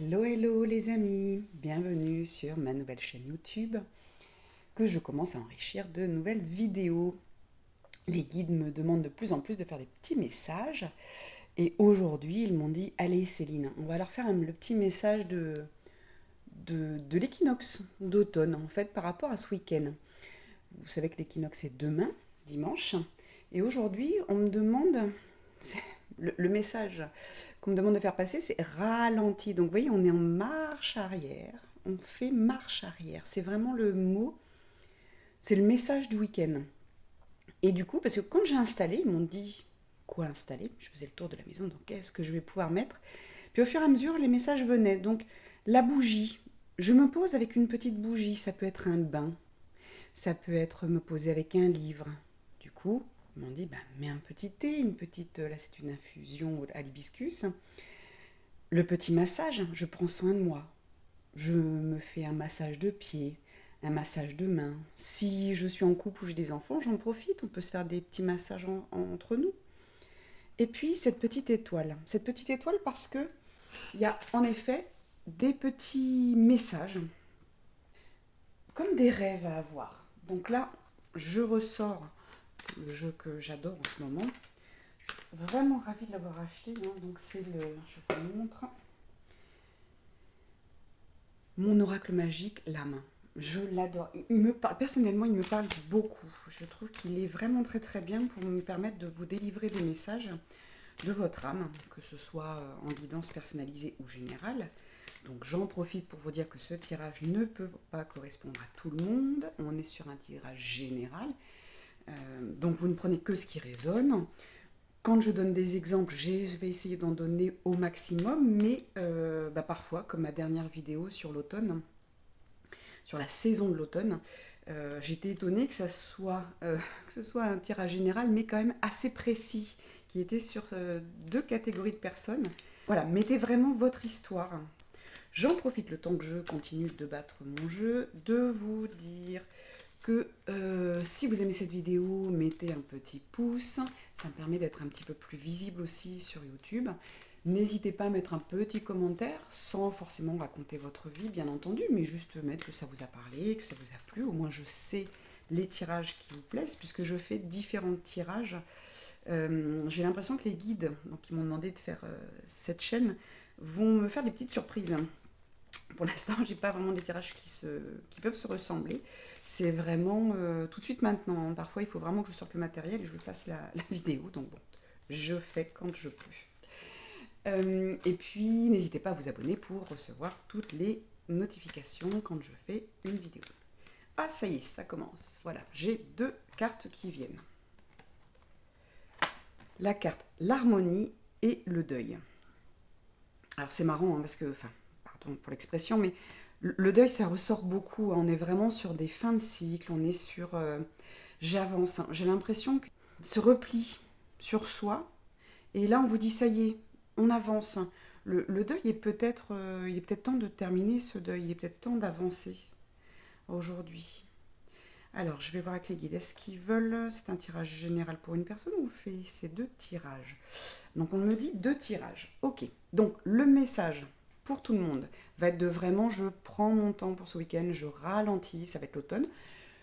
Hello, hello les amis, bienvenue sur ma nouvelle chaîne YouTube que je commence à enrichir de nouvelles vidéos. Les guides me demandent de plus en plus de faire des petits messages et aujourd'hui ils m'ont dit allez Céline, on va leur faire le petit message de l'équinoxe d'automne en fait par rapport à ce week-end. Vous savez que l'équinoxe est demain, dimanche, et aujourd'hui on me demande, le message qu'on me demande de faire passer, c'est ralenti. Donc vous voyez, on est en marche arrière, on fait marche arrière. C'est vraiment le mot, c'est le message du week-end. Et du coup, parce que quand j'ai installé, ils m'ont dit quoi installer. Je faisais le tour de la maison, donc qu'est-ce que je vais pouvoir mettre. Puis au fur et à mesure, les messages venaient. Donc la bougie, je me pose avec une petite bougie, ça peut être un bain, ça peut être me poser avec un livre. Du coup, ils m'ont dit, ben, mets un petit thé, une petite, là c'est une infusion à l'hibiscus. Le petit massage, je prends soin de moi. Je me fais un massage de pied, un massage de main. Si je suis en couple ou j'ai des enfants, j'en profite, on peut se faire des petits massages entre nous. Et puis cette petite étoile parce que il y a en effet des petits messages, comme des rêves à avoir. Donc là, je ressors le jeu que j'adore en ce moment. Je suis vraiment ravie de l'avoir acheté. Donc c'est je vous montre, mon oracle magique, l'âme. Je l'adore. Personnellement, il me parle beaucoup. Je trouve qu'il est vraiment très très bien pour me permettre de vous délivrer des messages de votre âme, que ce soit en guidance personnalisée ou générale. Donc j'en profite pour vous dire que ce tirage ne peut pas correspondre à tout le monde. On est sur un tirage général. Donc vous ne prenez que ce qui résonne. Quand je donne des exemples, je vais essayer d'en donner au maximum, mais parfois, comme ma dernière vidéo sur l'automne, sur la saison de l'automne, j'étais étonnée que ce soit un tirage général, mais quand même assez précis, qui était sur deux catégories de personnes. Voilà, mettez vraiment votre histoire. J'en profite le temps que je continue de battre mon jeu, de vous dire que si vous aimez cette vidéo, mettez un petit pouce, ça me permet d'être un petit peu plus visible aussi sur YouTube. N'hésitez pas à mettre un petit commentaire, sans forcément raconter votre vie, bien entendu, mais juste mettre que ça vous a parlé, que ça vous a plu. Au moins, je sais les tirages qui vous plaisent, puisque je fais différents tirages. J'ai l'impression que les guides qui m'ont demandé de faire cette chaîne vont me faire des petites surprises. Pour l'instant, j'ai pas vraiment des tirages qui peuvent se ressembler. C'est vraiment tout de suite maintenant. Parfois, il faut vraiment que je sorte le matériel et je fasse la vidéo. Donc bon, je fais quand je peux. Et puis, n'hésitez pas à vous abonner pour recevoir toutes les notifications quand je fais une vidéo. Ah, ça y est, ça commence. Voilà, j'ai deux cartes qui viennent. La carte l'harmonie et le deuil. Alors c'est marrant parce que, enfin, pardon pour l'expression, mais le deuil ça ressort beaucoup. On est vraiment sur des fins de cycle, on est sur j'avance. J'ai l'impression que ce repli sur soi, et là on vous dit ça y est, on avance. Le deuil est peut-être, il est peut-être temps de terminer ce deuil, il est peut-être temps d'avancer aujourd'hui. Alors, je vais voir avec les guides. Est-ce qu'ils veulent... C'est un tirage général pour une personne ou on fait ces deux tirages? Donc, on me dit deux tirages. Ok. Donc, le message pour tout le monde va être de vraiment, je prends mon temps pour ce week-end, je ralentis, ça va être l'automne.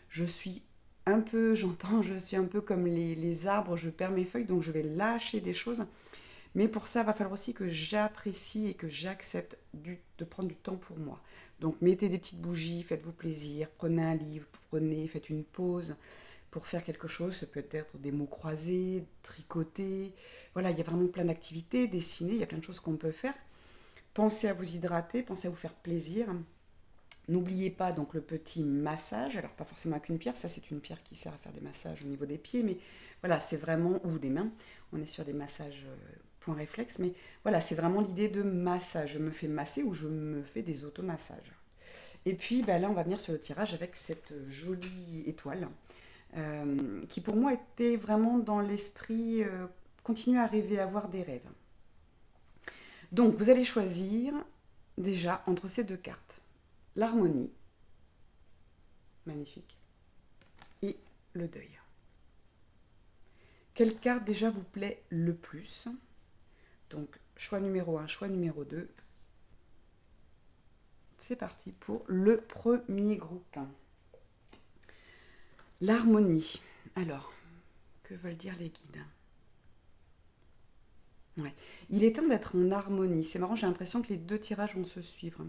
Je suis un peu, j'entends, je suis un peu comme les arbres, je perds mes feuilles, donc je vais lâcher des choses. Mais pour ça, il va falloir aussi que j'apprécie et que j'accepte de prendre du temps pour moi. Donc mettez des petites bougies, faites-vous plaisir, prenez un livre, faites une pause pour faire quelque chose. Ça peut être des mots croisés, tricoter. Voilà, il y a vraiment plein d'activités, dessiner, il y a plein de choses qu'on peut faire. Pensez à vous hydrater, pensez à vous faire plaisir. N'oubliez pas donc le petit massage, alors pas forcément avec une pierre, ça c'est une pierre qui sert à faire des massages au niveau des pieds, mais voilà, c'est vraiment, ou des mains, on est sur des massages point réflexe, mais voilà, c'est vraiment l'idée de massage, je me fais masser ou je me fais des automassages. Et puis là on va venir sur le tirage avec cette jolie étoile, qui pour moi était vraiment dans l'esprit, continuer à rêver, avoir des rêves. Donc vous allez choisir déjà entre ces deux cartes l'harmonie, magnifique, et le deuil. Quelle carte déjà vous plaît le plus? Donc choix numéro 1, choix numéro 2. C'est parti pour le premier groupe. L'harmonie. Alors, que veulent dire les guides? Ouais. Il est temps d'être en harmonie. C'est marrant, j'ai l'impression que les deux tirages vont se suivre.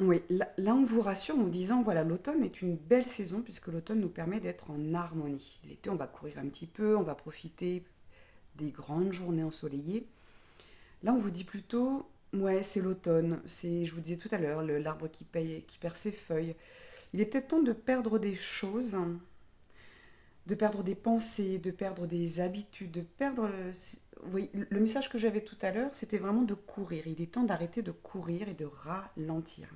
Oui, là, on vous rassure en vous disant, voilà, l'automne est une belle saison puisque l'automne nous permet d'être en harmonie. L'été, on va courir un petit peu, on va profiter des grandes journées ensoleillées. Là, on vous dit plutôt, ouais, c'est l'automne. C'est, je vous disais tout à l'heure, l'arbre qui perd ses feuilles. Il est peut-être temps de perdre des choses, de perdre des pensées, de perdre des habitudes, de perdre... Oui, le message que j'avais tout à l'heure, c'était vraiment de courir. Il est temps d'arrêter de courir et de ralentir.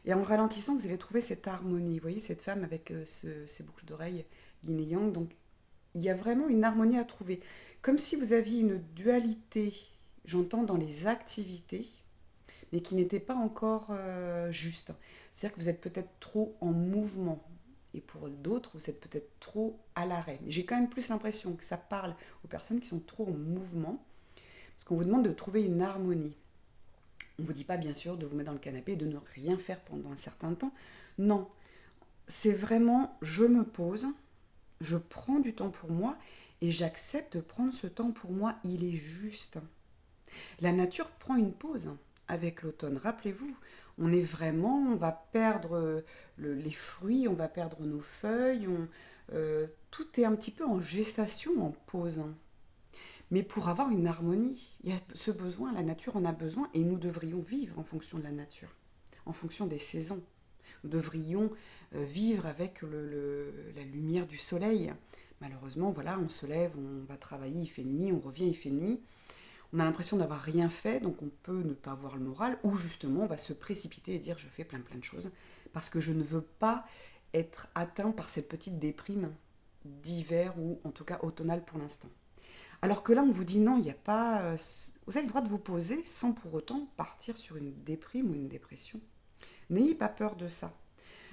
Et en ralentissant, vous allez trouver cette harmonie. Vous voyez, cette femme avec ses boucles d'oreilles yin et yang. Donc, il y a vraiment une harmonie à trouver. Comme si vous aviez une dualité, j'entends, dans les activités, mais qui n'était pas encore juste. C'est-à-dire que vous êtes peut-être trop en mouvement. Et pour d'autres, vous êtes peut-être trop à l'arrêt. Mais j'ai quand même plus l'impression que ça parle aux personnes qui sont trop en mouvement, parce qu'on vous demande de trouver une harmonie. On ne vous dit pas, bien sûr, de vous mettre dans le canapé et de ne rien faire pendant un certain temps. Non, c'est vraiment, je me pose, je prends du temps pour moi et j'accepte de prendre ce temps pour moi. Il est juste. La nature prend une pause avec l'automne. Rappelez-vous, on va perdre les fruits, on va perdre nos feuilles, tout est un petit peu en gestation, en pause. Mais pour avoir une harmonie, il y a ce besoin, la nature en a besoin et nous devrions vivre en fonction de la nature, en fonction des saisons. Nous devrions vivre avec la lumière du soleil. Malheureusement, voilà, on se lève, on va travailler, il fait nuit, on revient, il fait nuit. On a l'impression d'avoir rien fait, donc on peut ne pas avoir le moral, ou justement on va se précipiter et dire je fais plein de choses, parce que je ne veux pas être atteint par cette petite déprime d'hiver ou en tout cas automnale pour l'instant. Alors que là on vous dit non, il n'y a pas... vous avez le droit de vous poser sans pour autant partir sur une déprime ou une dépression. N'ayez pas peur de ça.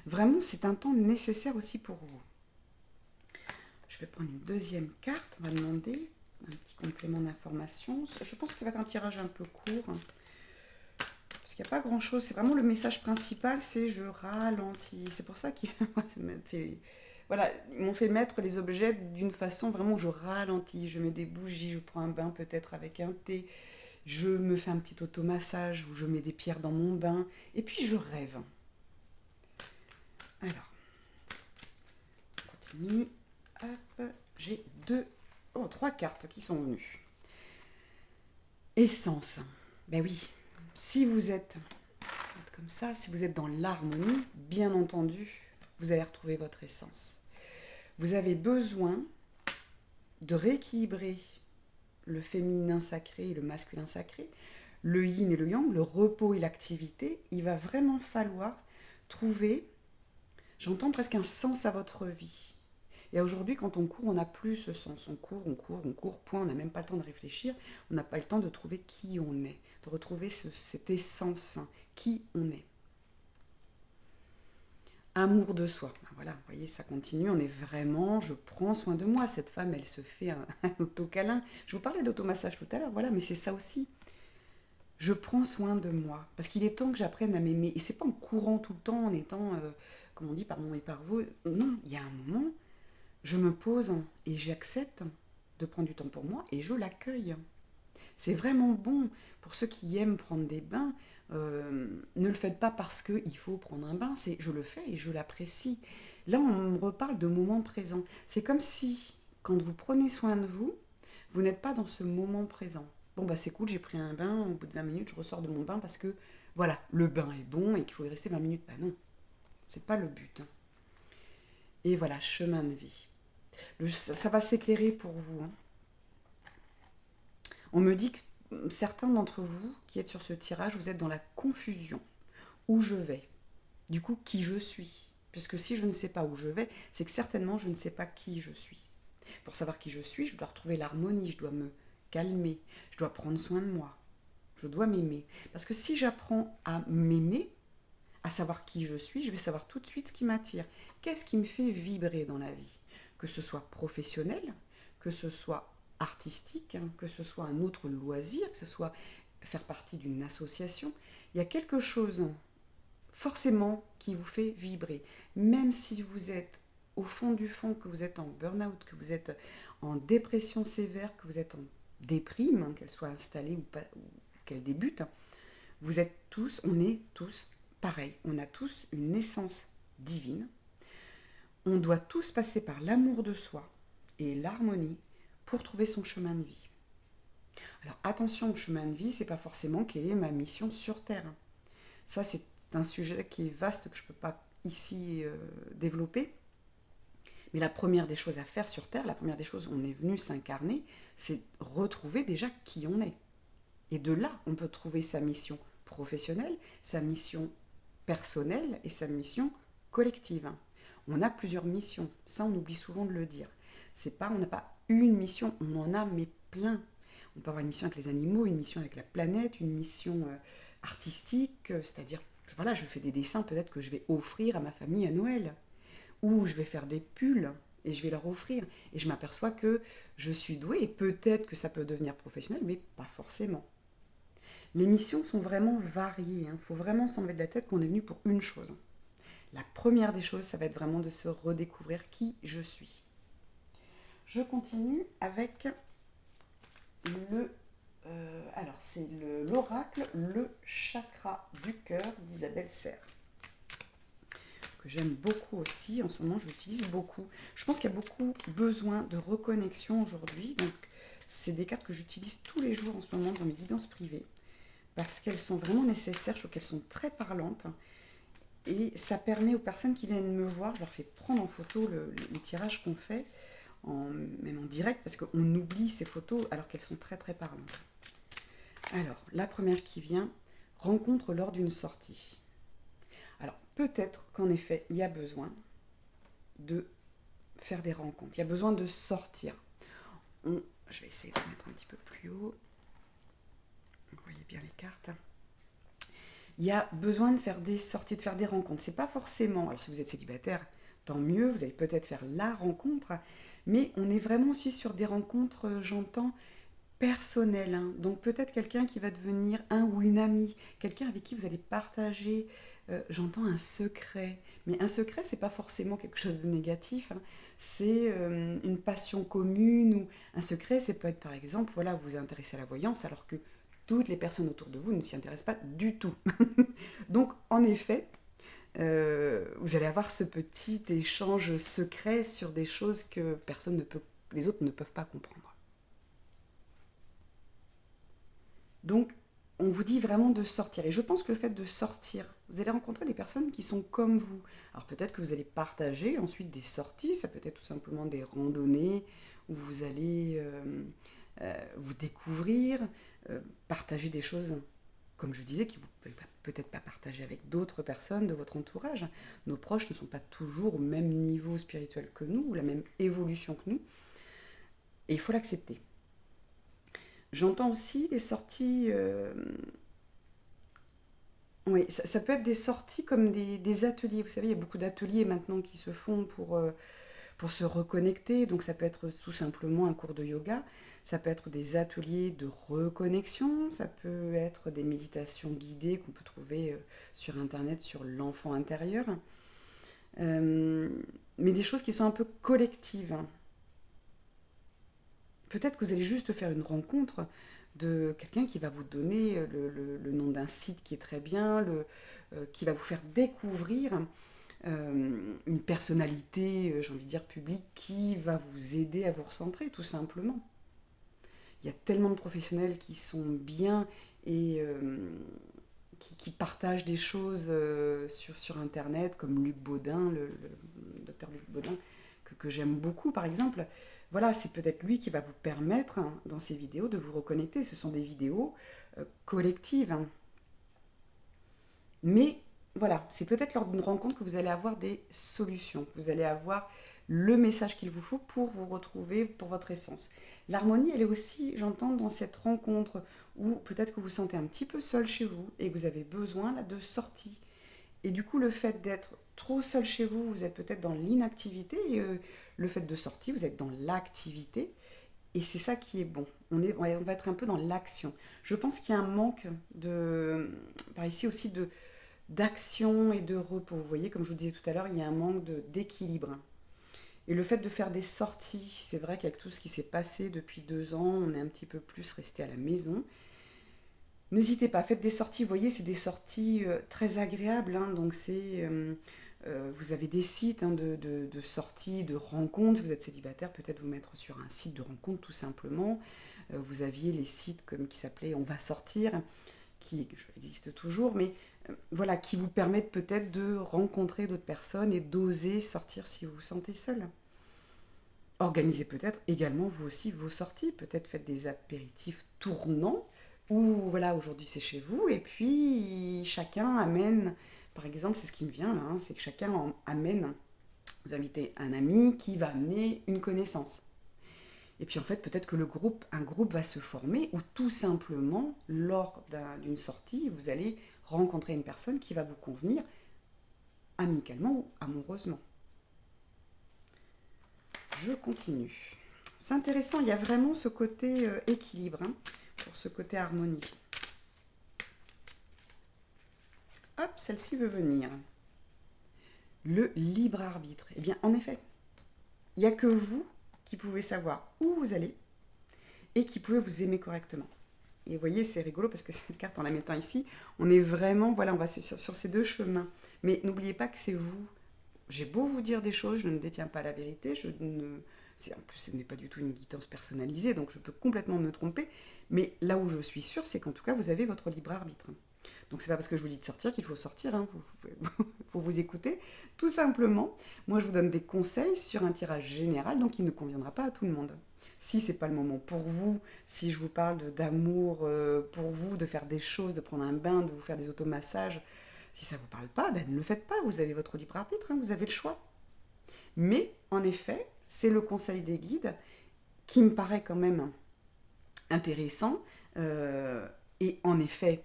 Vraiment, c'est un temps nécessaire aussi pour vous. Je vais prendre une deuxième carte, on va demander un petit complément d'information. Je pense que ça va être un tirage un peu court, parce qu'il n'y a pas grand chose. C'est vraiment le message principal, c'est je ralentis. C'est pour ça qu'ils voilà, ils m'ont fait mettre les objets d'une façon vraiment où je ralentis. Je mets des bougies, je prends un bain peut-être avec un thé, je me fais un petit automassage ou je mets des pierres dans mon bain et puis je rêve. Alors, on continue. Hop, j'ai trois cartes qui sont venues. Essence. Ben oui, si vous êtes comme ça, si vous êtes dans l'harmonie, bien entendu, vous allez retrouver votre essence. Vous avez besoin de rééquilibrer le féminin sacré et le masculin sacré, le yin et le yang, le repos et l'activité. Il va vraiment falloir trouver, j'entends presque un sens à votre vie. Et aujourd'hui, quand on court, on n'a plus ce sens. On court, point, on n'a même pas le temps de réfléchir, on n'a pas le temps de trouver qui on est, de retrouver cette essence, qui on est. Amour de soi. Voilà, vous voyez, ça continue, on est vraiment, je prends soin de moi. Cette femme, elle se fait un auto-câlin. Je vous parlais d'automassage tout à l'heure, voilà, mais c'est ça aussi. Je prends soin de moi, parce qu'il est temps que j'apprenne à m'aimer. Et c'est pas en courant tout le temps, en étant, comme on dit, par mon et par vous. Non, il y a un moment, je me pose et j'accepte de prendre du temps pour moi et je l'accueille. C'est vraiment bon pour ceux qui aiment prendre des bains. Ne le faites pas parce qu'il faut prendre un bain, c'est je le fais et je l'apprécie. Là, on me reparle de moment présent. C'est comme si, quand vous prenez soin de vous, vous n'êtes pas dans ce moment présent. Bon, bah c'est cool, j'ai pris un bain, au bout de 20 minutes, je ressors de mon bain parce que, voilà, le bain est bon et qu'il faut y rester 20 minutes. Bah non, c'est pas le but. Et voilà, chemin de vie. Ça va s'éclairer pour vous. On me dit que certains d'entre vous qui êtes sur ce tirage, vous êtes dans la confusion. Où je vais? Du coup, qui je suis? Puisque si je ne sais pas où je vais, c'est que certainement je ne sais pas qui je suis. Pour savoir qui je suis, je dois retrouver l'harmonie, je dois me calmer, je dois prendre soin de moi, je dois m'aimer. Parce que si j'apprends à m'aimer, à savoir qui je suis, je vais savoir tout de suite ce qui m'attire. Qu'est-ce qui me fait vibrer dans la vie? Que ce soit professionnel, que ce soit artistique, que ce soit un autre loisir, que ce soit faire partie d'une association. il y a quelque chose forcément qui vous fait vibrer. Même si vous êtes au fond du fond, que vous êtes en burn-out, que vous êtes en dépression sévère, que vous êtes en déprime, hein, qu'elle soit installée ou, pas, ou qu'elle débute, vous êtes tous, on est tous pareils. On a tous une essence divine. On doit tous passer par l'amour de soi et l'harmonie pour trouver son chemin de vie. Alors attention, le chemin de vie, c'est pas forcément quelle est ma mission sur Terre. Ça, c'est un sujet qui est vaste que je ne peux pas ici développer. Mais la première des choses à faire sur Terre, la première des choses où on est venu s'incarner, c'est retrouver déjà qui on est. Et de là, on peut trouver sa mission professionnelle, sa mission personnelle et sa mission collective. On a plusieurs missions, ça on oublie souvent de le dire. C'est pas, on n'a pas une mission, on en a mais plein. On peut avoir une mission avec les animaux, une mission avec la planète, une mission artistique, c'est-à-dire, voilà, je fais des dessins peut-être que je vais offrir à ma famille à Noël, ou je vais faire des pulls et je vais leur offrir. Et je m'aperçois que je suis douée, et peut-être que ça peut devenir professionnel, mais pas forcément. Les missions sont vraiment variées, il faut vraiment s'enlever de la tête qu'on est venu pour une chose. La première des choses, ça va être vraiment de se redécouvrir qui je suis. Je continue avec alors c'est l'oracle, le chakra du cœur d'Isabelle Serre, que j'aime beaucoup aussi. En ce moment, je l'utilise beaucoup. Je pense qu'il y a beaucoup besoin de reconnexion aujourd'hui. Donc, c'est des cartes que j'utilise tous les jours en ce moment dans mes guidances privées, parce qu'elles sont vraiment nécessaires. Je trouve qu'elles sont très parlantes. Et ça permet aux personnes qui viennent me voir, je leur fais prendre en photo les tirages qu'on fait, même en direct, parce qu'on oublie ces photos alors qu'elles sont très très parlantes. Alors, la première qui vient, rencontre lors d'une sortie. Alors, peut-être qu'en effet, il y a besoin de faire des rencontres, il y a besoin de sortir. Je vais essayer de mettre un petit peu plus haut. Vous voyez bien les cartes. Il y a besoin de faire des sorties, de faire des rencontres. C'est pas forcément, alors si vous êtes célibataire, tant mieux, vous allez peut-être faire la rencontre, mais on est vraiment aussi sur des rencontres, j'entends, personnelles, hein. Donc peut-être quelqu'un qui va devenir un ou une amie, quelqu'un avec qui vous allez partager, j'entends un secret. Mais un secret, c'est pas forcément quelque chose de négatif, hein. C'est une passion commune, ou un secret, c'est peut être par exemple, voilà, vous vous intéressez à la voyance alors que toutes les personnes autour de vous ne s'y intéressent pas du tout. Donc, en effet, vous allez avoir ce petit échange secret sur des choses que les autres ne peuvent pas comprendre. Donc, on vous dit vraiment de sortir. Et je pense que le fait de sortir, vous allez rencontrer des personnes qui sont comme vous. Alors peut-être que vous allez partager ensuite des sorties, ça peut être tout simplement des randonnées où vous allez vous découvrir, partager des choses, comme je disais, qui vous ne pouvez peut-être pas partager avec d'autres personnes de votre entourage. Nos proches ne sont pas toujours au même niveau spirituel que nous, ou la même évolution que nous. Et il faut l'accepter. J'entends aussi des sorties... oui, ça peut être des sorties comme des ateliers. Vous savez, il y a beaucoup d'ateliers maintenant qui se font pour se reconnecter. Donc ça peut être tout simplement un cours de yoga, ça peut être des ateliers de reconnexion, ça peut être des méditations guidées qu'on peut trouver sur Internet, sur l'enfant intérieur. Mais des choses qui sont un peu collectives, hein. Peut-être que vous allez juste faire une rencontre de quelqu'un qui va vous donner le nom d'un site qui est très bien, qui va vous faire découvrir une personnalité, j'ai envie de dire publique, qui va vous aider à vous recentrer, tout simplement. Il y a tellement de professionnels qui sont bien et qui partagent des choses sur Internet, comme Luc Baudin, le docteur Luc Baudin, que j'aime beaucoup, par exemple. Voilà, c'est peut-être lui qui va vous permettre, hein, dans ces vidéos, de vous reconnecter. Ce sont des vidéos collectives, hein. Mais voilà, c'est peut-être lors d'une rencontre que vous allez avoir des solutions. Vous allez avoir le message qu'il vous faut pour vous retrouver pour votre essence. L'harmonie, elle est aussi, j'entends, dans cette rencontre où peut-être que vous vous sentez un petit peu seul chez vous et que vous avez besoin là, de sortie. Et du coup, le fait d'être trop seul chez vous, vous êtes peut-être dans l'inactivité. Et le fait de sortir, vous êtes dans l'activité. Et c'est ça qui est bon. ouais, on va être un peu dans l'action. Je pense qu'il y a un manque par ici aussi d'action et de repos. Vous voyez, comme je vous disais tout à l'heure, il y a un manque d'équilibre. Et le fait de faire des sorties, c'est vrai qu'avec tout ce qui s'est passé depuis 2 ans, on est un petit peu plus resté à la maison. N'hésitez pas, faites des sorties, vous voyez, c'est des sorties très agréables, hein, donc vous avez des sites, hein, de sorties, de rencontres. Si vous êtes célibataire, peut-être vous mettre sur un site de rencontre tout simplement. Vous aviez les sites qui s'appelaient On va sortir, qui existe toujours, mais voilà, qui vous permettent peut-être de rencontrer d'autres personnes et d'oser sortir si vous vous sentez seul. Organisez peut-être également vous aussi vos sorties, peut-être faites des apéritifs tournants, où voilà, aujourd'hui c'est chez vous, et puis chacun amène, par exemple, c'est ce qui me vient là, hein, c'est que chacun amène, vous invitez un ami qui va amener une connaissance. Et puis en fait, peut-être que un groupe va se former, ou tout simplement, lors d'une sortie, vous allez rencontrer une personne qui va vous convenir amicalement ou amoureusement. Je continue. C'est intéressant, il y a vraiment ce côté équilibre, hein, pour ce côté harmonie. Hop, celle-ci veut venir. Le libre arbitre. Eh bien, en effet, il n'y a que vous qui pouvez savoir où vous allez et qui pouvez vous aimer correctement. Et vous voyez, c'est rigolo parce que cette carte, en la mettant ici, on est vraiment, voilà, on va sur ces deux chemins. Mais n'oubliez pas que c'est vous. J'ai beau vous dire des choses, je ne détiens pas la vérité, en plus, ce n'est pas du tout une guidance personnalisée, donc je peux complètement me tromper. Mais là où je suis sûre, c'est qu'en tout cas, vous avez votre libre arbitre. Donc c'est pas parce que je vous dis de sortir qu'il faut sortir, hein. Faut vous écouter. Tout simplement, moi je vous donne des conseils sur un tirage général, donc il ne conviendra pas à tout le monde. Si c'est pas le moment pour vous, si je vous parle d'amour pour vous, de faire des choses, de prendre un bain, de vous faire des automassages, si ça ne vous parle pas, ben ne le faites pas, vous avez votre libre arbitre, hein, vous avez le choix. Mais en effet, c'est le conseil des guides qui me paraît quand même intéressant. Et en effet,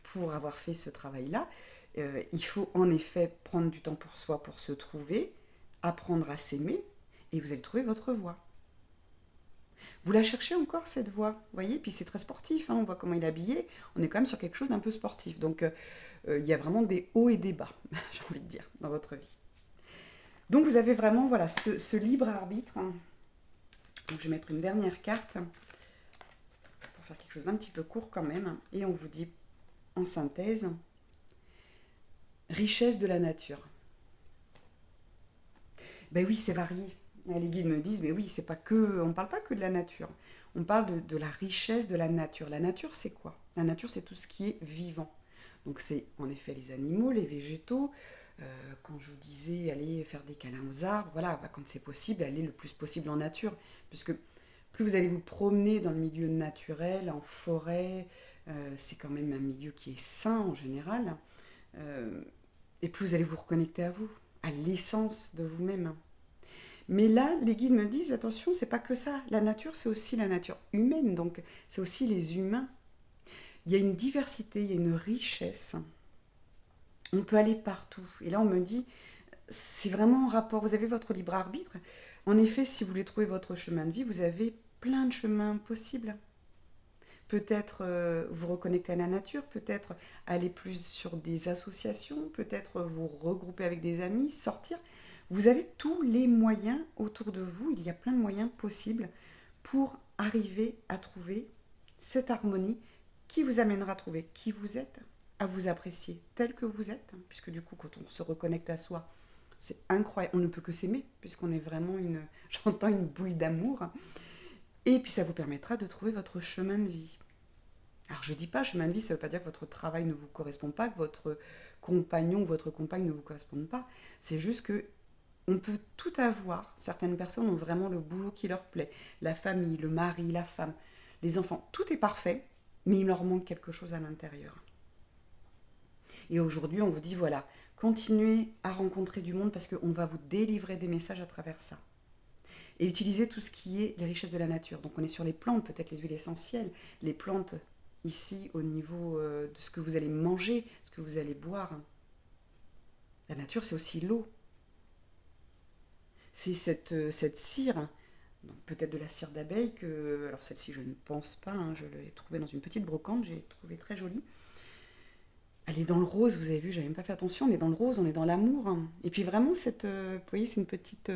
pour avoir fait ce travail-là, il faut en effet prendre du temps pour soi, pour se trouver, apprendre à s'aimer, et vous allez trouver votre voie. Vous la cherchez encore, cette voie, vous voyez, puis c'est très sportif, hein, on voit comment il est habillé, on est quand même sur quelque chose d'un peu sportif. Donc il y a vraiment des hauts et des bas, j'ai envie de dire, dans votre vie. Donc vous avez vraiment voilà, ce libre arbitre. Hein. Donc je vais mettre une dernière carte pour faire quelque chose d'un petit peu court quand même. Et on vous dit en synthèse, richesse de la nature. Ben oui, c'est varié. Les guides me disent, mais oui, c'est pas que, on ne parle pas que de la nature. On parle de la richesse de la nature. La nature, c'est quoi? La nature, c'est tout ce qui est vivant. Donc c'est en effet les animaux, les végétaux. Quand je vous disais aller faire des câlins aux arbres, voilà, bah, quand c'est possible, aller le plus possible en nature. Puisque plus vous allez vous promener dans le milieu naturel, en forêt, c'est quand même un milieu qui est sain en général. Et plus vous allez vous reconnecter à vous, à l'essence de vous-même. Mais là, les guides me disent, attention, c'est pas que ça. La nature, c'est aussi la nature humaine, donc c'est aussi les humains. Il y a une diversité, il y a une richesse. On peut aller partout. Et là, on me dit, c'est vraiment en rapport. Vous avez votre libre arbitre. En effet, si vous voulez trouver votre chemin de vie, vous avez plein de chemins possibles. Peut-être vous reconnecter à la nature, peut-être aller plus sur des associations, peut-être vous regrouper avec des amis, sortir. Vous avez tous les moyens autour de vous, il y a plein de moyens possibles pour arriver à trouver cette harmonie qui vous amènera à trouver qui vous êtes, à vous apprécier tel que vous êtes, puisque du coup quand on se reconnecte à soi, c'est incroyable, on ne peut que s'aimer, puisqu'on est vraiment j'entends une boule d'amour, et puis ça vous permettra de trouver votre chemin de vie. Alors je dis pas chemin de vie, ça veut pas dire que votre travail ne vous correspond pas, que votre compagnon ou votre compagne ne vous correspondent pas, c'est juste que on peut tout avoir. Certaines personnes ont vraiment le boulot qui leur plaît, la famille, le mari, la femme, les enfants, tout est parfait, mais il leur manque quelque chose à l'intérieur. Et aujourd'hui, on vous dit voilà, continuez à rencontrer du monde parce qu'on va vous délivrer des messages à travers ça. Et utilisez tout ce qui est les richesses de la nature. Donc on est sur les plantes, peut-être les huiles essentielles, les plantes ici au niveau de ce que vous allez manger, ce que vous allez boire. La nature, c'est aussi l'eau. C'est cette cire Donc peut-être de la cire d'abeille, alors celle-ci je ne pense pas, hein, je l'ai trouvée dans une petite brocante, j'ai trouvé très jolie. Elle est dans le rose, vous avez vu, j'avais même pas fait attention, on est dans le rose, on est dans l'amour, hein. Et puis vraiment, vous voyez, c'est une petite...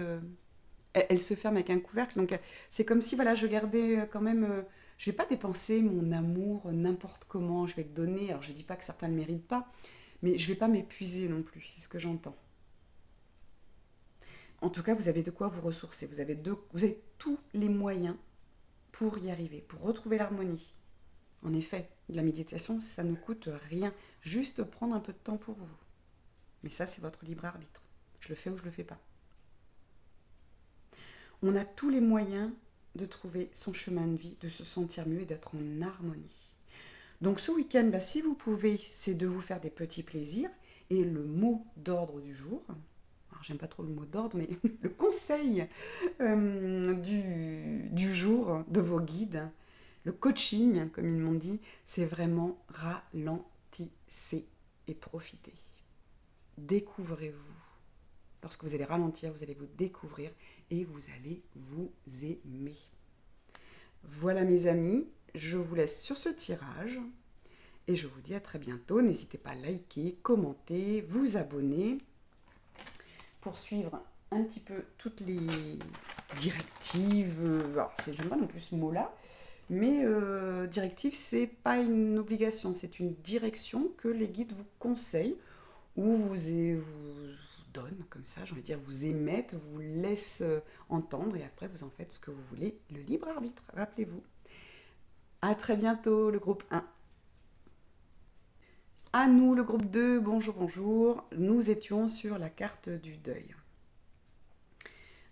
elle se ferme avec un couvercle, donc c'est comme si, voilà, je gardais quand même... je vais pas dépenser mon amour n'importe comment, je vais le donner. Alors je dis pas que certains ne le méritent pas, mais je vais pas m'épuiser non plus, c'est ce que j'entends. En tout cas, vous avez de quoi vous ressourcer, vous avez tous les moyens pour y arriver, pour retrouver l'harmonie. En effet, la méditation, ça ne coûte rien, juste prendre un peu de temps pour vous. Mais ça, c'est votre libre arbitre. Je le fais ou je le fais pas. On a tous les moyens de trouver son chemin de vie, de se sentir mieux et d'être en harmonie. Donc ce week-end, si vous pouvez, c'est de vous faire des petits plaisirs. Et le mot d'ordre du jour, alors j'aime pas trop le mot d'ordre, mais le conseil du jour de vos guides, le coaching, comme ils m'ont dit, c'est vraiment ralentissez et profitez. Découvrez-vous. Lorsque vous allez ralentir, vous allez vous découvrir et vous allez vous aimer. Voilà mes amis, je vous laisse sur ce tirage et je vous dis à très bientôt. N'hésitez pas à liker, commenter, vous abonner pour suivre un petit peu toutes les directives. Alors, j'aime pas non plus ce mot-là, mais directive, c'est pas une obligation, c'est une direction que les guides vous conseillent ou vous donnent comme ça, j'ai envie de dire, vous émettent, vous laissent entendre et après vous en faites ce que vous voulez, le libre arbitre, rappelez-vous. À très bientôt, le groupe 1. À nous, le groupe 2, bonjour, bonjour. Nous étions sur la carte du deuil.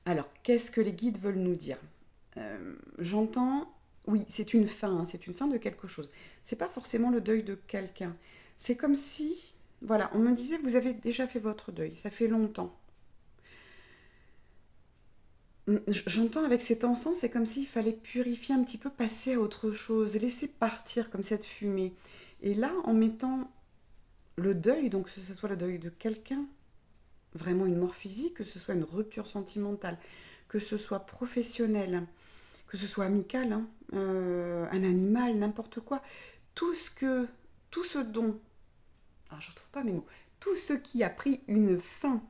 Alors, qu'est-ce que les guides veulent nous dire? J'entends, oui, c'est une fin, hein, c'est une fin de quelque chose. C'est pas forcément le deuil de quelqu'un. C'est comme si, voilà, on me disait, vous avez déjà fait votre deuil, ça fait longtemps. J'entends avec cet encens, c'est comme s'il fallait purifier un petit peu, passer à autre chose, laisser partir comme cette fumée. Et là, en mettant le deuil, donc que ce soit le deuil de quelqu'un, vraiment une mort physique, que ce soit une rupture sentimentale, que ce soit professionnel, que ce soit amical, hein, un animal, n'importe quoi, tout ce dont, alors je ne retrouve pas mes mots, tout ce qui a pris une fin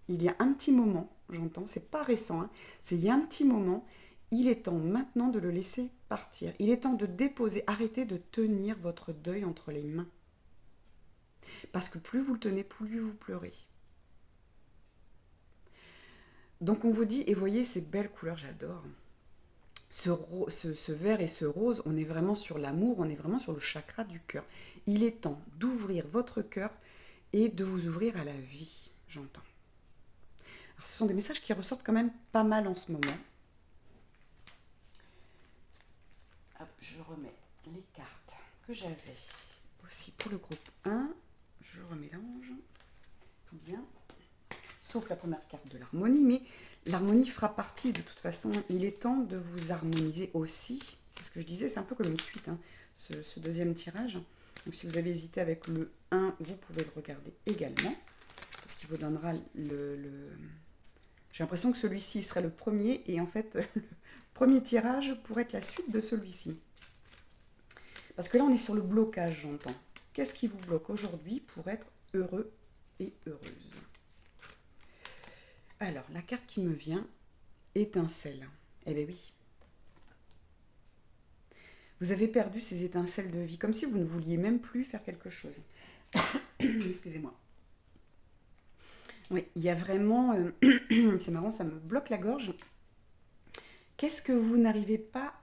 il y a un petit moment, j'entends, c'est pas récent, hein, c'est il y a un petit moment, il est temps maintenant de le laisser partir. Il est temps de déposer, arrêtez de tenir votre deuil entre les mains. Parce que plus vous le tenez, plus vous pleurez. Donc on vous dit, et voyez ces belles couleurs, j'adore. Ce vert et ce rose, on est vraiment sur l'amour, on est vraiment sur le chakra du cœur. Il est temps d'ouvrir votre cœur et de vous ouvrir à la vie, j'entends. Alors, ce sont des messages qui ressortent quand même pas mal en ce moment. Hop, je remets les cartes que j'avais aussi pour le groupe 1. Je remélange. Bien. Sauf la première carte de l'harmonie, mais l'harmonie fera partie de toute façon. Il est temps de vous harmoniser aussi. C'est ce que je disais, c'est un peu comme une suite, hein, ce deuxième tirage. Donc si vous avez hésité avec le 1, vous pouvez le regarder également. Parce qu'il vous donnera J'ai l'impression que celui-ci serait le premier, et en fait, le premier tirage pourrait être la suite de celui-ci. Parce que là, on est sur le blocage, j'entends. Qu'est-ce qui vous bloque aujourd'hui pour être heureux et heureuse? Alors, la carte qui me vient, étincelle. Eh bien oui. Vous avez perdu ces étincelles de vie, comme si vous ne vouliez même plus faire quelque chose. Excusez-moi. Oui, il y a vraiment... c'est marrant, ça me bloque la gorge. Qu'est-ce que vous n'arrivez pas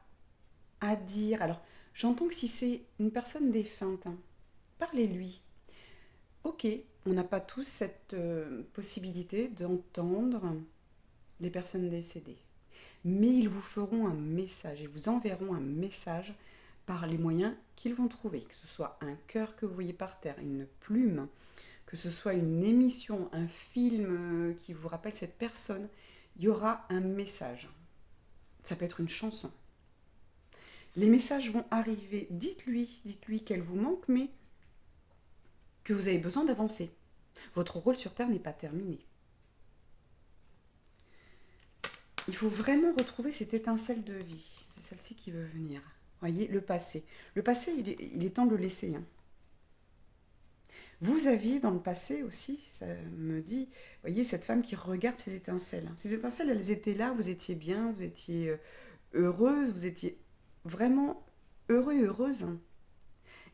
à dire? Alors, j'entends que si c'est une personne défunte, hein, parlez-lui. Ok, on n'a pas tous cette possibilité d'entendre les personnes décédées. Mais ils vous feront un message, ils vous enverront un message par les moyens qu'ils vont trouver. Que ce soit un cœur que vous voyez par terre, une plume, que ce soit une émission, un film qui vous rappelle cette personne, il y aura un message. Ça peut être une chanson. Les messages vont arriver. Dites-lui qu'elle vous manque, mais que vous avez besoin d'avancer. Votre rôle sur Terre n'est pas terminé. il faut vraiment retrouver cette étincelle de vie. C'est celle-ci qui veut venir. Voyez, le passé. Le passé, il est temps de le laisser, hein. Vous aviez dans le passé aussi, ça me dit, voyez, cette femme qui regarde ces étincelles. Ces étincelles, elles étaient là, vous étiez bien, vous étiez heureuse, vous étiez vraiment heureux et heureuse, hein.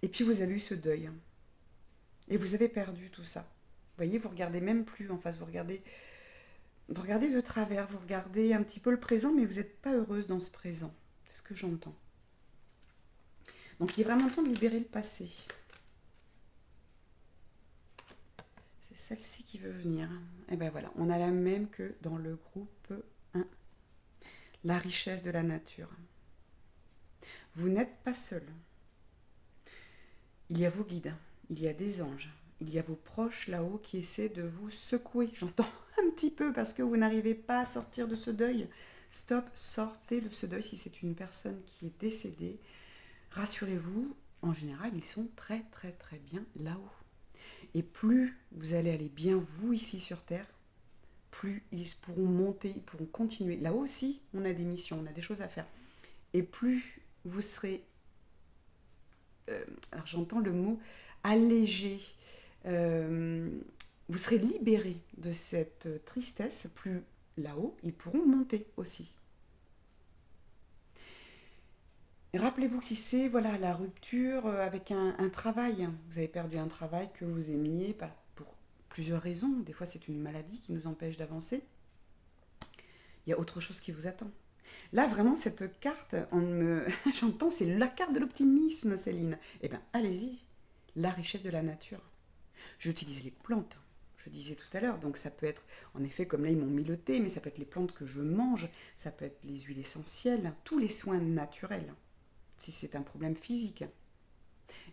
Et puis vous avez eu ce deuil, hein. Et vous avez perdu tout ça. Vous voyez, vous regardez même plus en face, vous regardez de travers, vous regardez un petit peu le présent, mais vous n'êtes pas heureuse dans ce présent. C'est ce que j'entends. Donc il est vraiment temps de libérer le passé. C'est celle-ci qui veut venir. Et ben voilà, on a la même que dans le groupe 1. La richesse de la nature. Vous n'êtes pas seul. Il y a vos guides, il y a des anges, il y a vos proches là-haut qui essaient de vous secouer. J'entends un petit peu parce que vous n'arrivez pas à sortir de ce deuil. Stop, sortez de ce deuil si c'est une personne qui est décédée. Rassurez-vous, en général, ils sont très très très bien là-haut. Et plus vous allez aller bien vous ici sur Terre, plus ils pourront monter, ils pourront continuer. Là-haut aussi, on a des missions, on a des choses à faire. Et plus vous serez, alors j'entends le mot allégé, vous serez libéré de cette tristesse, plus là-haut, ils pourront monter aussi. Rappelez-vous que si c'est voilà, la rupture avec un travail, vous avez perdu un travail que vous aimiez pour plusieurs raisons, des fois c'est une maladie qui nous empêche d'avancer, il y a autre chose qui vous attend. Là, vraiment, cette carte, j'entends, c'est la carte de l'optimisme, Céline. Eh bien, allez-y, la richesse de la nature. J'utilise les plantes, je disais tout à l'heure, donc ça peut être, en effet, comme là, ils m'ont mis le thé, mais ça peut être les plantes que je mange, ça peut être les huiles essentielles, tous les soins naturels, si c'est un problème physique,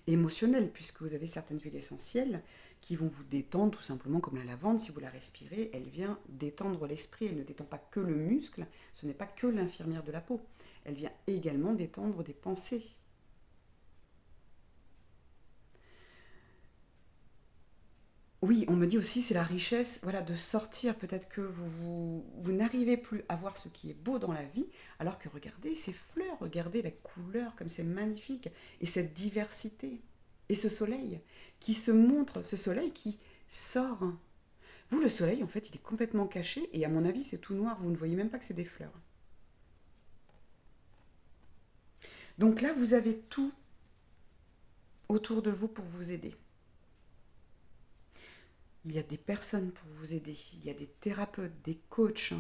émotionnel, puisque vous avez certaines huiles essentielles qui vont vous détendre, tout simplement comme la lavande, si vous la respirez, elle vient détendre l'esprit, elle ne détend pas que le muscle, ce n'est pas que l'infirmière de la peau, elle vient également détendre des pensées. Oui, on me dit aussi c'est la richesse, voilà, de sortir. Peut-être que vous n'arrivez plus à voir ce qui est beau dans la vie, alors que regardez ces fleurs, regardez la couleur, comme c'est magnifique, et cette diversité. Et ce soleil qui se montre, ce soleil qui sort. Vous, le soleil, en fait, il est complètement caché, et à mon avis, c'est tout noir, vous ne voyez même pas que c'est des fleurs. Donc là, vous avez tout autour de vous pour vous aider. Il y a des personnes pour vous aider, il y a des thérapeutes, des coachs,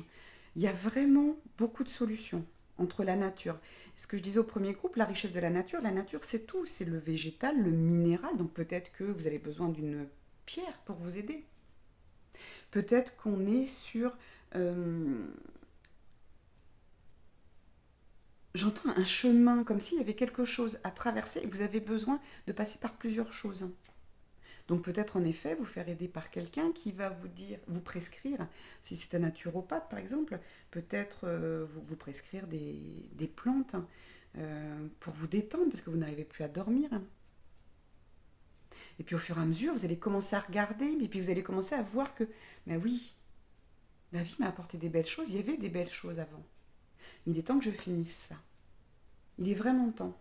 il y a vraiment beaucoup de solutions entre la nature. Ce que je disais au premier groupe, la richesse de la nature c'est tout, c'est le végétal, le minéral, donc peut-être que vous avez besoin d'une pierre pour vous aider. Peut-être qu'on est sur... j'entends un chemin, comme s'il y avait quelque chose à traverser et vous avez besoin de passer par plusieurs choses. Donc peut-être en effet vous faire aider par quelqu'un qui va vous dire, vous prescrire, si c'est un naturopathe par exemple, peut-être vous prescrire des plantes pour vous détendre parce que vous n'arrivez plus à dormir. Et puis au fur et à mesure, vous allez commencer à regarder, et puis vous allez commencer à voir que, mais oui, la vie m'a apporté des belles choses, il y avait des belles choses avant. Mais il est temps que je finisse ça. Il est vraiment temps.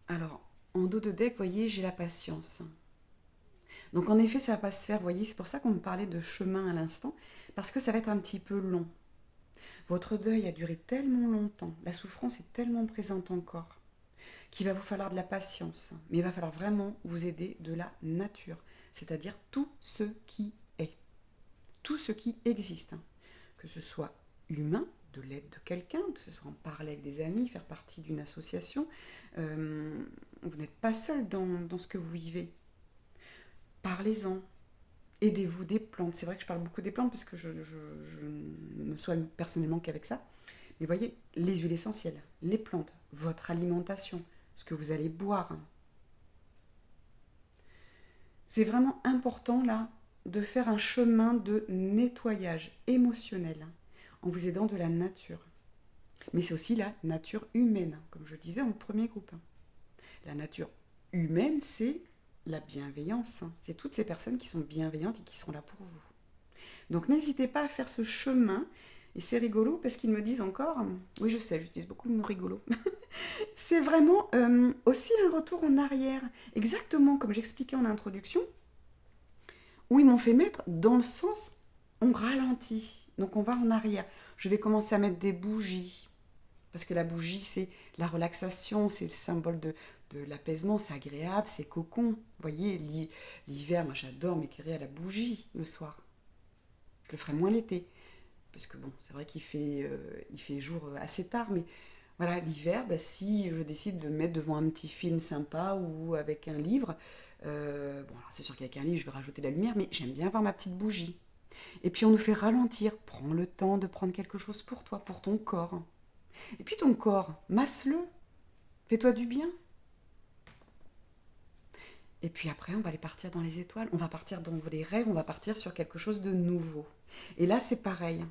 Alors, en dos de deck, vous voyez, j'ai la patience. Donc en effet, ça ne va pas se faire, vous voyez, c'est pour ça qu'on me parlait de chemin à l'instant, parce que ça va être un petit peu long. Votre deuil a duré tellement longtemps, la souffrance est tellement présente encore, qu'il va vous falloir de la patience, mais il va falloir vraiment vous aider de la nature, c'est-à-dire tout ce qui est, tout ce qui existe, que ce soit humain, de l'aide de quelqu'un, que ce soit en parler avec des amis, faire partie d'une association. Vous n'êtes pas seul dans ce que vous vivez. Parlez-en. Aidez-vous des plantes. C'est vrai que je parle beaucoup des plantes parce que je ne me soigne personnellement qu'avec ça. Mais voyez, les huiles essentielles, les plantes, votre alimentation, ce que vous allez boire. C'est vraiment important là de faire un chemin de nettoyage émotionnel en vous aidant de la nature. Mais c'est aussi la nature humaine, comme je disais en premier groupe. La nature humaine, c'est la bienveillance. C'est toutes ces personnes qui sont bienveillantes et qui sont là pour vous. Donc n'hésitez pas à faire ce chemin. Et c'est rigolo parce qu'ils me disent encore, oui je sais, j'utilise beaucoup le mot rigolo, c'est vraiment aussi un retour en arrière. Exactement comme j'expliquais en introduction, où ils m'ont fait mettre dans le sens, on ralentit, donc on va en arrière. Je vais commencer à mettre des bougies, parce que la bougie c'est la relaxation, c'est le symbole de l'apaisement, c'est agréable, c'est cocon. Vous voyez, l'hiver, moi j'adore m'éclairer à la bougie le soir. Je le ferai moins l'été, parce que bon, c'est vrai il fait jour assez tard, mais voilà, l'hiver, bah, si je décide de me mettre devant un petit film sympa ou avec un livre, bon, alors c'est sûr qu'avec un livre, je vais rajouter de la lumière, mais j'aime bien avoir ma petite bougie. Et puis on nous fait ralentir. Prends le temps de prendre quelque chose pour toi, pour ton corps. Et puis ton corps, masse-le. Fais-toi du bien. Et puis après, on va aller partir dans les étoiles. On va partir dans les rêves. On va partir sur quelque chose de nouveau. Et là, c'est pareil.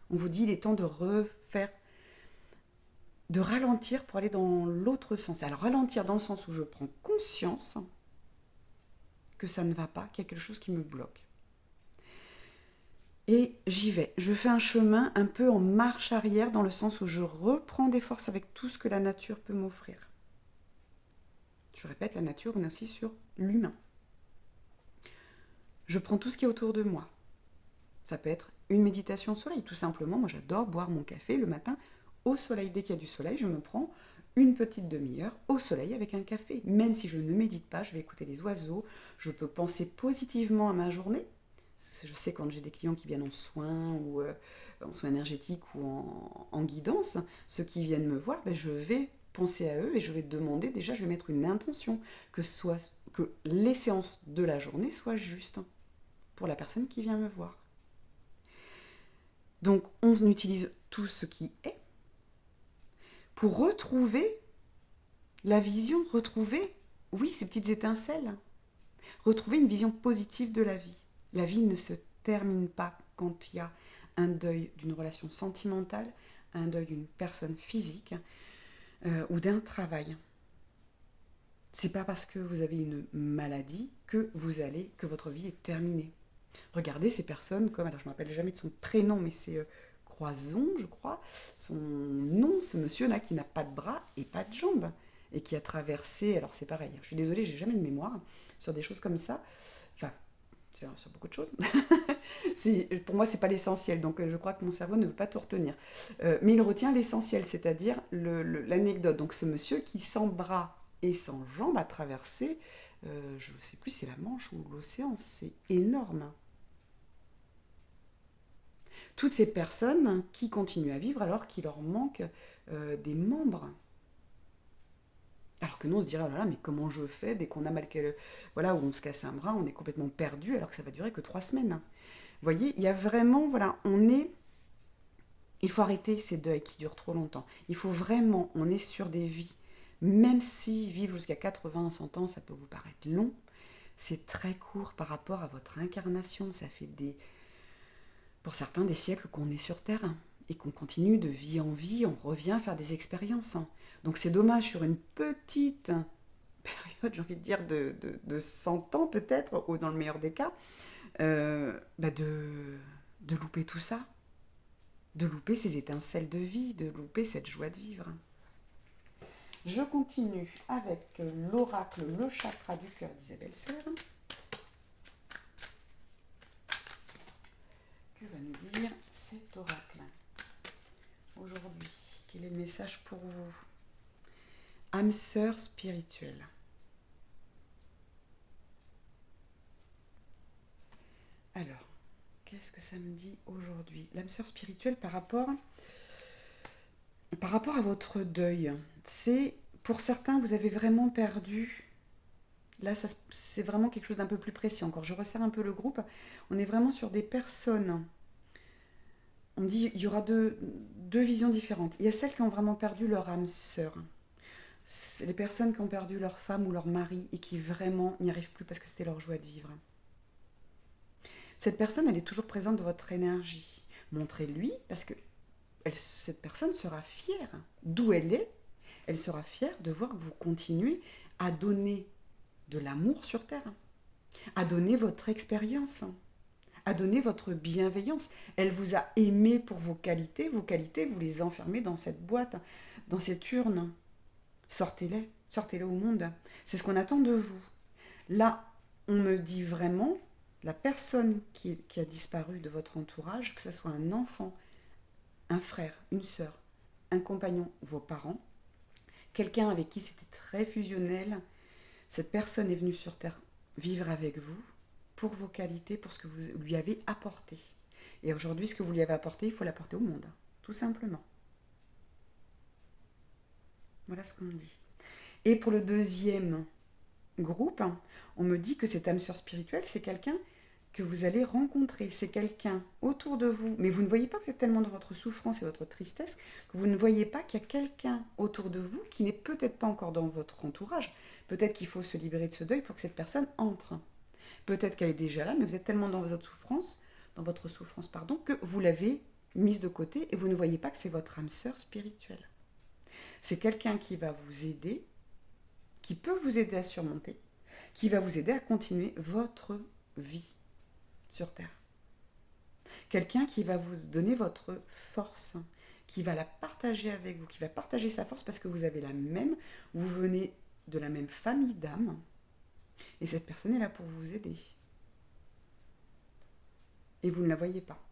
On vous dit, il est temps de refaire, de ralentir pour aller dans l'autre sens. Alors ralentir dans le sens où je prends conscience que ça ne va pas, qu'il y a quelque chose qui me bloque. Et j'y vais. Je fais un chemin un peu en marche arrière dans le sens où je reprends des forces avec tout ce que la nature peut m'offrir. Je répète, la nature, on est aussi sur l'humain. Je prends tout ce qui est autour de moi. Ça peut être une méditation au soleil, tout simplement. Moi, j'adore boire mon café le matin au soleil. Dès qu'il y a du soleil, je me prends une petite demi-heure au soleil avec un café. Même si je ne médite pas, je vais écouter les oiseaux, je peux penser positivement à ma journée. Je sais quand j'ai des clients qui viennent en soins ou en soins énergétiques ou en guidance, ceux qui viennent me voir, ben je vais penser à eux et je vais demander, déjà je vais mettre une intention que les séances de la journée soient justes pour la personne qui vient me voir. Donc on utilise tout ce qui est pour retrouver la vision, retrouver, oui, ces petites étincelles, retrouver une vision positive de la vie. La vie ne se termine pas quand il y a un deuil d'une relation sentimentale, un deuil d'une personne physique ou d'un travail. C'est pas parce que vous avez une maladie que votre vie est terminée. Regardez ces personnes comme, alors je ne me rappelle jamais de son prénom, mais c'est Croison, je crois, son nom, ce monsieur-là qui n'a pas de bras et pas de jambes et qui a traversé, alors c'est pareil, je suis désolée, j'ai jamais de mémoire sur des choses comme ça, enfin, sur beaucoup de choses. Pour moi, c'est pas l'essentiel, donc je crois que mon cerveau ne veut pas tout retenir. Mais il retient l'essentiel, c'est-à-dire l'anecdote. Donc ce monsieur qui, sans bras et sans jambes, a traversé, je ne sais plus si c'est la Manche ou l'océan, c'est énorme. Toutes ces personnes qui continuent à vivre alors qu'il leur manque des membres. Alors que nous, on se dirait, oh là là, mais comment je fais dès qu'on a mal, voilà, ou on se casse un bras, on est complètement perdu, alors que ça va durer que 3 semaines. Vous voyez, il y a vraiment, voilà, il faut arrêter ces deuils qui durent trop longtemps. Il faut vraiment, on est sur des vies, même si vivre jusqu'à 80, 100 ans, ça peut vous paraître long, c'est très court par rapport à votre incarnation. Ça fait pour certains des siècles qu'on est sur Terre et qu'on continue de vie en vie, on revient faire des expériences. Donc c'est dommage sur une petite période, j'ai envie de dire, de 100 ans peut-être, ou dans le meilleur des cas, de louper tout ça, de louper ces étincelles de vie, de louper cette joie de vivre. Je continue avec l'oracle, le chakra du cœur d'Isabelle Serre. Que va nous dire cet oracle aujourd'hui? Quel est le message pour vous? Âme sœur spirituelle. Alors, qu'est-ce que ça me dit aujourd'hui? L'âme sœur spirituelle par rapport à votre deuil. C'est, pour certains, vous avez vraiment perdu. Là, c'est vraiment quelque chose d'un peu plus précis encore. Je resserre un peu le groupe. On est vraiment sur des personnes. On me dit il y aura deux visions différentes. Il y a celles qui ont vraiment perdu leur âme sœur. C'est les personnes qui ont perdu leur femme ou leur mari et qui vraiment n'y arrivent plus parce que c'était leur joie de vivre. Cette personne, elle est toujours présente dans votre énergie. Montrez-lui parce que cette personne sera fière d'où elle est. Elle sera fière de voir que vous continuez à donner de l'amour sur Terre, à donner votre expérience, a donné votre bienveillance. Elle vous a aimé pour vos qualités. Vos qualités, vous les enfermez dans cette boîte, dans cette urne. Sortez-les, sortez-les au monde. C'est ce qu'on attend de vous. Là, on me dit vraiment, la personne qui a disparu de votre entourage, que ce soit un enfant, un frère, une sœur, un compagnon, vos parents, quelqu'un avec qui c'était très fusionnel, cette personne est venue sur Terre vivre avec vous pour vos qualités, pour ce que vous lui avez apporté. Et aujourd'hui, ce que vous lui avez apporté, il faut l'apporter au monde, tout simplement. Voilà ce qu'on dit. Et pour le deuxième groupe, on me dit que cette âme sœur spirituelle, c'est quelqu'un que vous allez rencontrer, c'est quelqu'un autour de vous, mais vous ne voyez pas, vous êtes tellement dans votre souffrance et votre tristesse, que vous ne voyez pas qu'il y a quelqu'un autour de vous qui n'est peut-être pas encore dans votre entourage. Peut-être qu'il faut se libérer de ce deuil pour que cette personne entre. Peut-être qu'elle est déjà là, mais vous êtes tellement dans votre souffrance, pardon, que vous l'avez mise de côté et vous ne voyez pas que c'est votre âme sœur spirituelle. C'est quelqu'un qui va vous aider, qui peut vous aider à surmonter, qui va vous aider à continuer votre vie sur Terre. Quelqu'un qui va vous donner votre force, qui va la partager avec vous, qui va partager sa force parce que vous avez la même, vous venez de la même famille d'âmes, et cette personne est là pour vous aider. Et vous ne la voyez pas.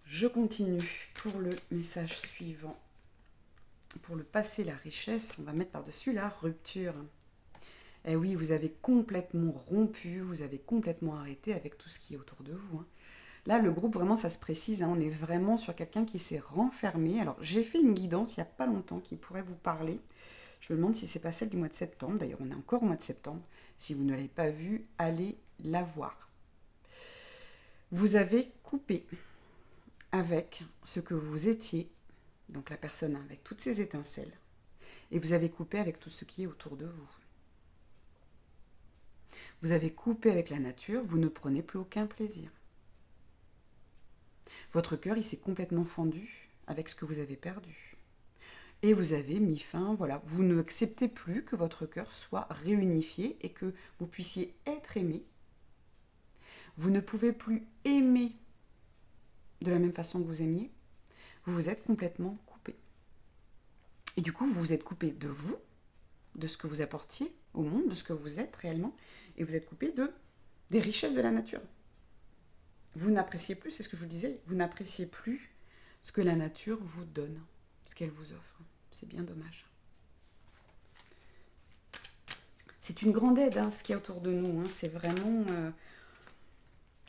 Je continue pour le message suivant. Pour le passé, la richesse, on va mettre par-dessus la rupture. Eh oui, vous avez complètement rompu, vous avez complètement arrêté avec tout ce qui est autour de vous. Là, le groupe, vraiment, ça se précise. On est vraiment sur quelqu'un qui s'est renfermé. Alors, j'ai fait une guidance il n'y a pas longtemps qui pourrait vous parler. Je me demande si c'est pas celle du mois de septembre. D'ailleurs, on est encore au mois de septembre. Si vous ne l'avez pas vue, allez la voir. Vous avez coupé avec ce que vous étiez, donc la personne avec toutes ces étincelles, et vous avez coupé avec tout ce qui est autour de vous. Vous avez coupé avec la nature, vous ne prenez plus aucun plaisir. Votre cœur, il s'est complètement fendu avec ce que vous avez perdu. Et vous avez mis fin, voilà, vous n'acceptez plus que votre cœur soit réunifié et que vous puissiez être aimé. Vous ne pouvez plus aimer de la même façon que vous aimiez. Vous vous êtes complètement coupé. Et du coup, vous vous êtes coupé de vous, de ce que vous apportiez au monde, de ce que vous êtes réellement, et vous êtes coupé des richesses de la nature. Vous n'appréciez plus, c'est ce que je vous disais, vous n'appréciez plus ce que la nature vous donne, ce qu'elle vous offre. C'est bien dommage. C'est une grande aide, ce qu'il y a autour de nous. C'est vraiment...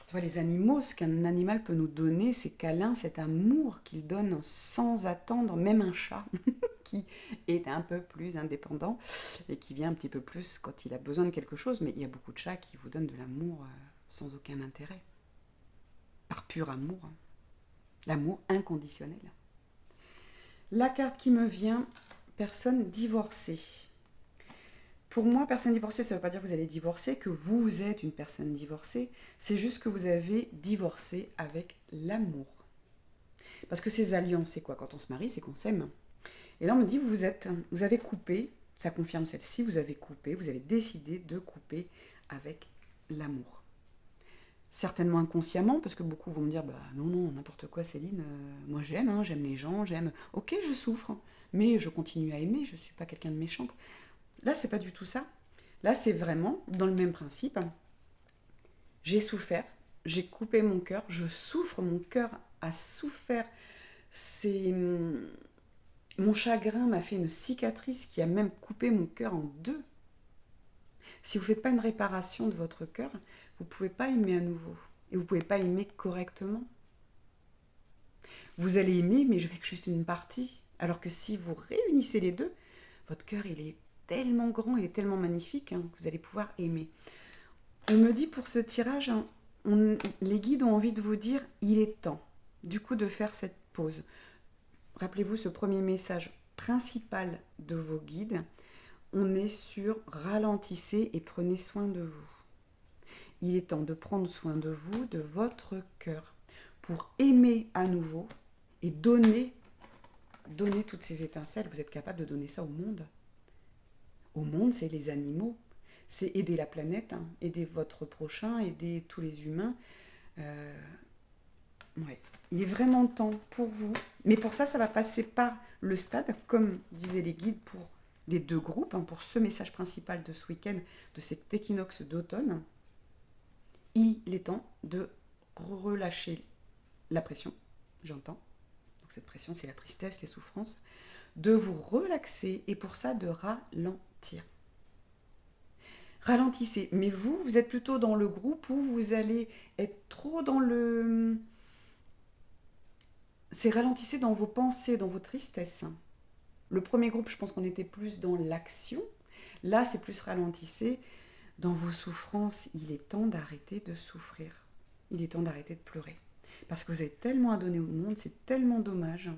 tu vois, les animaux, ce qu'un animal peut nous donner, c'est câlin, cet amour qu'il donne sans attendre, même un chat qui est un peu plus indépendant et qui vient un petit peu plus quand il a besoin de quelque chose, mais il y a beaucoup de chats qui vous donnent de l'amour sans aucun intérêt, par pur amour, l'amour inconditionnel. La carte qui me vient, personne divorcée. Pour moi, personne divorcée, ça ne veut pas dire que vous allez divorcer, que vous êtes une personne divorcée. C'est juste que vous avez divorcé avec l'amour. Parce que ces alliances, c'est quoi? Quand on se marie, c'est qu'on s'aime. Et là, on me dit, vous avez coupé, ça confirme celle-ci, vous avez coupé, vous avez décidé de couper avec l'amour. Certainement inconsciemment, parce que beaucoup vont me dire, non, n'importe quoi Céline, moi j'aime, j'aime les gens, j'aime, ok je souffre, mais je continue à aimer, je ne suis pas quelqu'un de méchante. Là c'est pas du tout ça, là c'est vraiment dans le même principe, j'ai souffert, j'ai coupé mon cœur, je souffre, mon cœur a souffert, mon chagrin m'a fait une cicatrice qui a même coupé mon cœur en deux. Si vous ne faites pas une réparation de votre cœur, vous ne pouvez pas aimer à nouveau. Et vous ne pouvez pas aimer correctement. Vous allez aimer, mais avec juste une partie. Alors que si vous réunissez les deux, votre cœur, il est tellement grand, il est tellement magnifique que vous allez pouvoir aimer. On me dit pour ce tirage, les guides ont envie de vous dire, il est temps, du coup, de faire cette pause. Rappelez-vous ce premier message principal de vos guides. On est sur ralentissez et prenez soin de vous. Il est temps de prendre soin de vous, de votre cœur, pour aimer à nouveau et donner toutes ces étincelles. Vous êtes capable de donner ça au monde. Au monde, c'est les animaux, c'est aider la planète, hein, aider votre prochain, aider tous les humains. Euh, ouais. Il est vraiment temps pour vous. Mais pour ça, ça va passer par le stade, comme disaient les guides pour les deux groupes, hein, pour ce message principal de ce week-end, de cet équinoxe d'automne. Il est temps de relâcher la pression, j'entends. Donc cette pression, c'est la tristesse, les souffrances. De vous relaxer et pour ça, de ralentir. Ralentissez. Mais vous, vous êtes plutôt dans le groupe où vous allez être trop dans le... C'est ralentissez dans vos pensées, dans vos tristesses. Le premier groupe, je pense qu'on était plus dans l'action. Là, c'est plus ralentissez dans vos souffrances. Il est temps d'arrêter de souffrir. Il est temps d'arrêter de pleurer. Parce que vous avez tellement à donner au monde, c'est tellement dommage.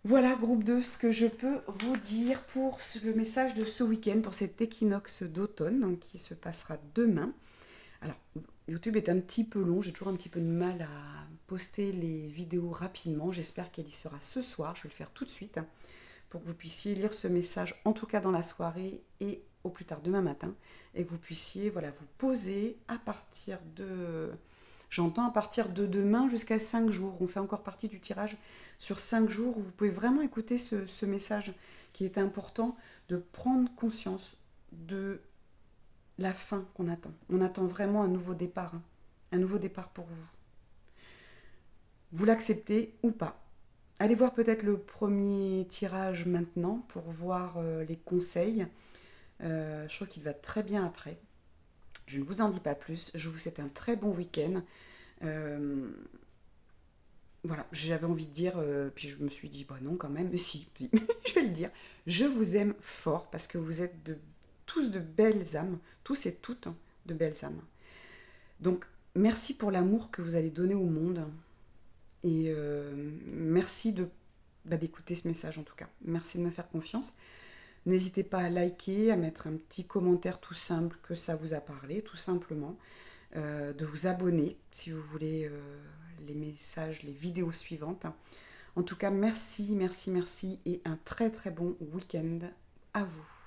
Voilà, groupe 2, ce que je peux vous dire pour le message de ce week-end, pour cet équinoxe d'automne qui se passera demain. Alors, YouTube est un petit peu long, j'ai toujours un petit peu de mal à poster les vidéos rapidement. J'espère qu'elle y sera ce soir, je vais le faire tout de suite pour que vous puissiez lire ce message, en tout cas dans la soirée et au plus tard demain matin, et que vous puissiez voilà, vous poser à partir de... J'entends à partir de demain jusqu'à 5 jours. On fait encore partie du tirage sur 5 jours où vous pouvez vraiment écouter ce message qui est important, de prendre conscience de la fin qu'on attend. On attend vraiment un nouveau départ, hein, un nouveau départ pour vous. Vous l'acceptez ou pas. Allez voir peut-être le premier tirage maintenant pour voir les conseils. Je trouve qu'il va très bien après. Je ne vous en dis pas plus. Je vous souhaite un très bon week-end. Euh, voilà, j'avais envie de dire, puis je me suis dit, bah non quand même, mais si, je vais le dire. Je vous aime fort parce que vous êtes tous de belles âmes, tous et toutes hein, de belles âmes. Donc, merci pour l'amour que vous allez donner au monde et merci d'écouter ce message en tout cas. Merci de me faire confiance. N'hésitez pas à liker, à mettre un petit commentaire tout simple que ça vous a parlé, tout simplement. De vous abonner si vous voulez les messages, les vidéos suivantes. En tout cas, merci, merci, merci et un très très bon week-end à vous.